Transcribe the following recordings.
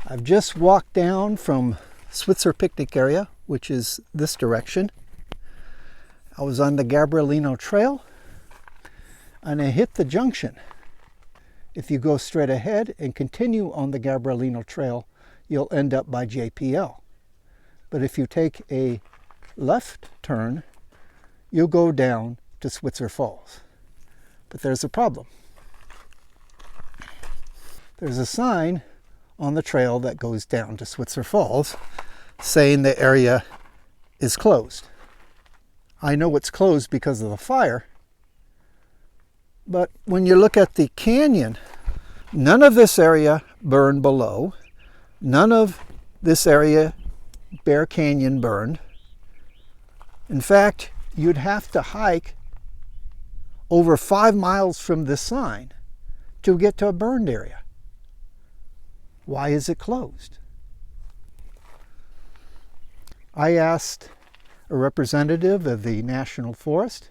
I've just walked down from Switzer picnic area, which is this direction. I was on the Gabrielino Trail and I hit the junction. If you go straight ahead and continue on the Gabrielino Trail, you'll end up by JPL. But if you take a left turn, you'll go down to Switzer Falls. But there's a problem. There's a sign on the trail that goes down to Switzer Falls saying the area is closed. I know it's closed because of the fire, but when you look at the canyon, none of this area burned below. None of this area, Bear Canyon, burned. In fact, you'd have to hike over 5 miles from this sign to get to a burned area. Why is it closed? I asked a representative of the National Forest,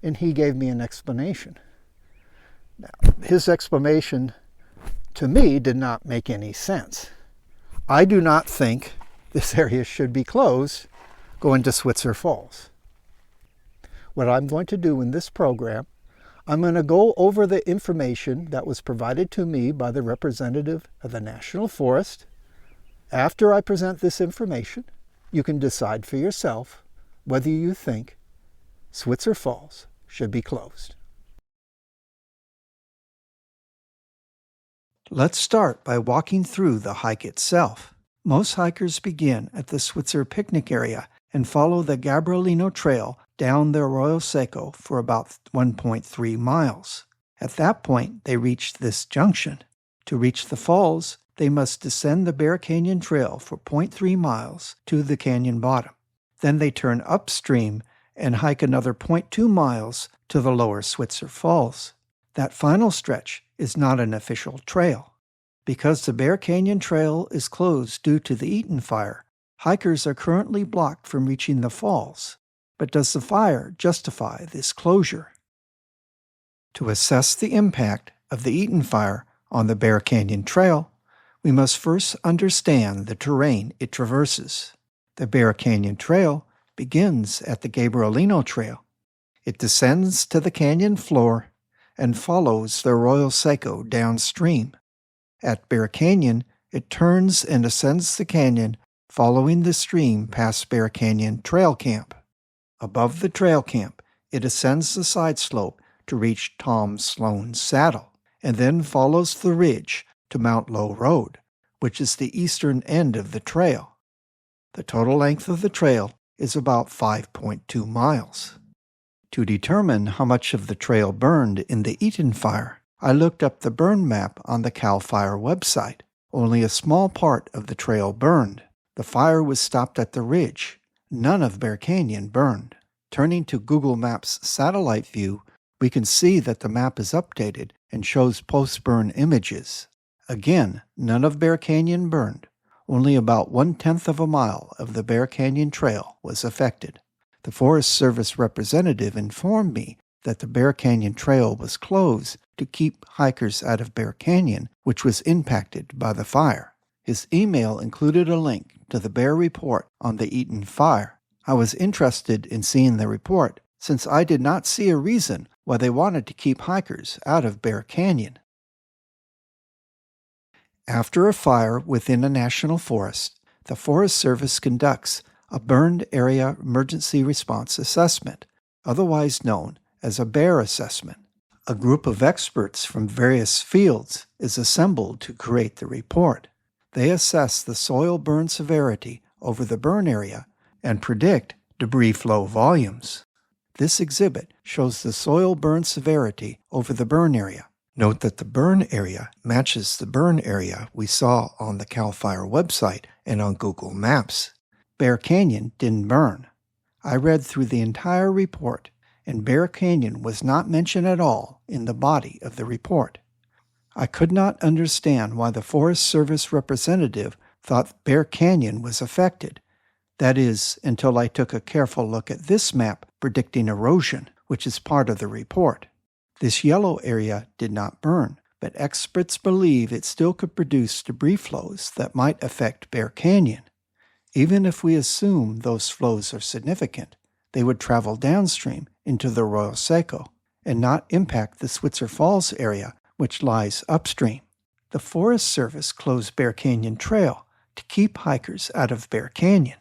and he gave me an explanation. Now, his explanation to me did not make any sense. I do not think this area should be closed going to Switzer Falls. What I'm going to do in this program, I'm going to go over the information that was provided to me by the representative of the National Forest. After I present this information, you can decide for yourself whether you think Switzer Falls should be closed. Let's start by walking through the hike itself. Most hikers begin at the Switzer picnic area and follow the Gabrielino Trail down the Arroyo Seco for about 1.3 miles. At that point, they reach this junction. To reach the falls, they must descend the Bear Canyon Trail for 0.3 miles to the canyon bottom. Then they turn upstream and hike another 0.2 miles to the lower Switzer Falls. That final stretch is not an official trail. Because the Bear Canyon Trail is closed due to the Eaton Fire, hikers are currently blocked from reaching the falls. But does the fire justify this closure? To assess the impact of the Eaton Fire on the Bear Canyon Trail, we must first understand the terrain it traverses. The Bear Canyon Trail begins at the Gabrielino Trail. It descends to the canyon floor and follows the Arroyo Seco downstream. At Bear Canyon, it turns and ascends the canyon, following the stream past Bear Canyon Trail Camp. Above the trail camp, it ascends the side slope to reach Tom Sloan's Saddle, and then follows the ridge to Mount Low Road, which is the eastern end of the trail. The total length of the trail is about 5.2 miles. To determine how much of the trail burned in the Eaton Fire, I looked up the burn map on the CAL FIRE website. Only a small part of the trail burned. The fire was stopped at the ridge. None of Bear Canyon burned. Turning to Google Maps satellite view, we can see that the map is updated and shows post-burn images. Again, none of Bear Canyon burned. Only about 1/10 of a mile of the Bear Canyon Trail was affected. The Forest Service representative informed me that the Bear Canyon Trail was closed to keep hikers out of Bear Canyon, which was impacted by the fire. His email included a link to the BAER report on the Eaton Fire. I was interested in seeing the report since I did not see a reason why they wanted to keep hikers out of Bear Canyon. After a fire within a national forest, the Forest Service conducts a Burned Area Emergency Response Assessment, otherwise known as a BAER assessment. A group of experts from various fields is assembled to create the report. They assess the soil burn severity over the burn area and predict debris flow volumes. This exhibit shows the soil burn severity over the burn area. Note that the burn area matches the burn area we saw on the CAL FIRE website and on Google Maps. Bear Canyon didn't burn. I read through the entire report, and Bear Canyon was not mentioned at all in the body of the report. I could not understand why the Forest Service representative thought Bear Canyon was affected. That is, until I took a careful look at this map predicting erosion, which is part of the report. This yellow area did not burn, but experts believe it still could produce debris flows that might affect Bear Canyon. Even if we assume those flows are significant, they would travel downstream into the Arroyo Seco and not impact the Switzer Falls area, which lies upstream. The Forest Service closed Bear Canyon Trail to keep hikers out of Bear Canyon.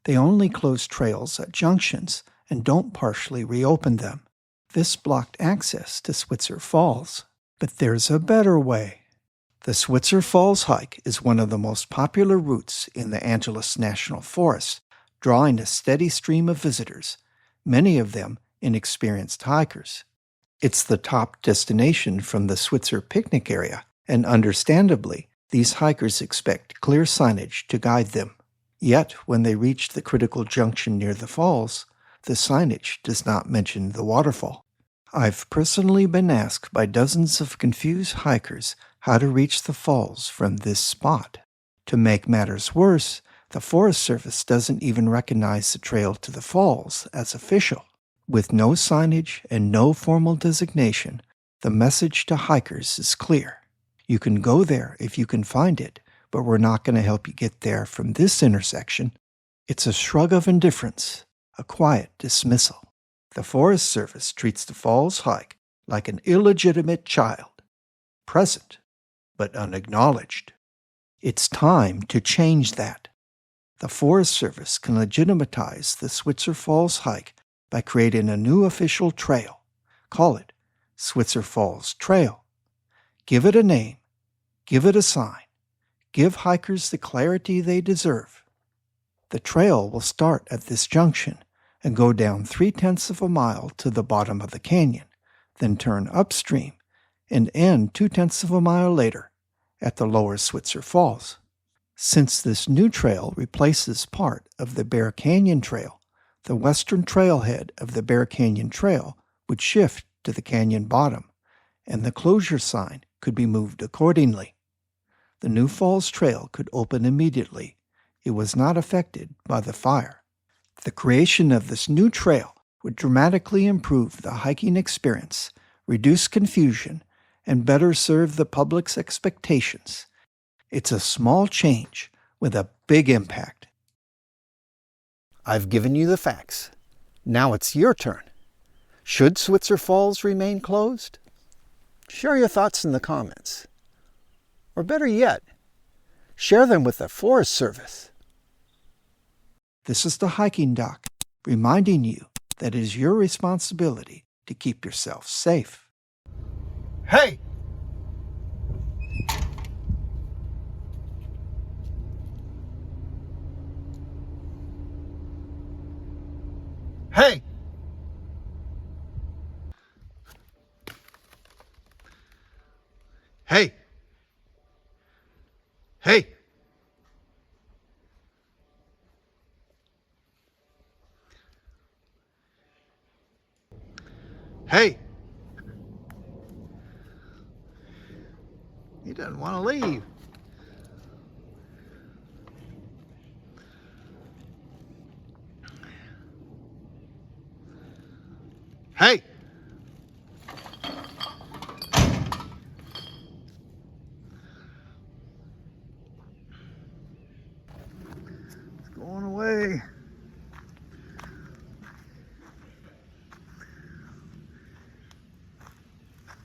They only close trails at junctions and don't partially reopen them. This blocked access to Switzer Falls. But there's a better way. The Switzer Falls hike is one of the most popular routes in the Angeles National Forest, drawing a steady stream of visitors, many of them inexperienced hikers. It's the top destination from the Switzer picnic area, and understandably, these hikers expect clear signage to guide them. Yet, when they reach the critical junction near the falls, the signage does not mention the waterfall. I've personally been asked by dozens of confused hikers how to reach the falls from this spot. To make matters worse, the Forest Service doesn't even recognize the trail to the falls as official. With no signage and no formal designation, the message to hikers is clear. You can go there if you can find it, but we're not going to help you get there from this intersection. It's a shrug of indifference, a quiet dismissal. The Forest Service treats the falls hike like an illegitimate child, present but unacknowledged. It's time to change that. The Forest Service can legitimize the Switzer Falls hike by creating a new official trail. Call it Switzer Falls Trail. Give it a name. Give it a sign. Give hikers the clarity they deserve. The trail will start at this junction and go down 0.3 of a mile to the bottom of the canyon, then turn upstream and end 0.2 of a mile later at the lower Switzer Falls. Since this new trail replaces part of the Bear Canyon Trail, the western trailhead of the Bear Canyon Trail would shift to the canyon bottom, and the closure sign could be moved accordingly. The new Falls Trail could open immediately. It was not affected by the fire. The creation of this new trail would dramatically improve the hiking experience, reduce confusion, and better serve the public's expectations. It's a small change with a big impact. I've given you the facts. Now it's your turn. Should Switzer Falls remain closed? Share your thoughts in the comments. Or better yet, share them with the Forest Service. This is the Hiking Doc, reminding you that it is your responsibility to keep yourself safe. Hey! Hey! Hey! Hey! Hey! He doesn't want to leave.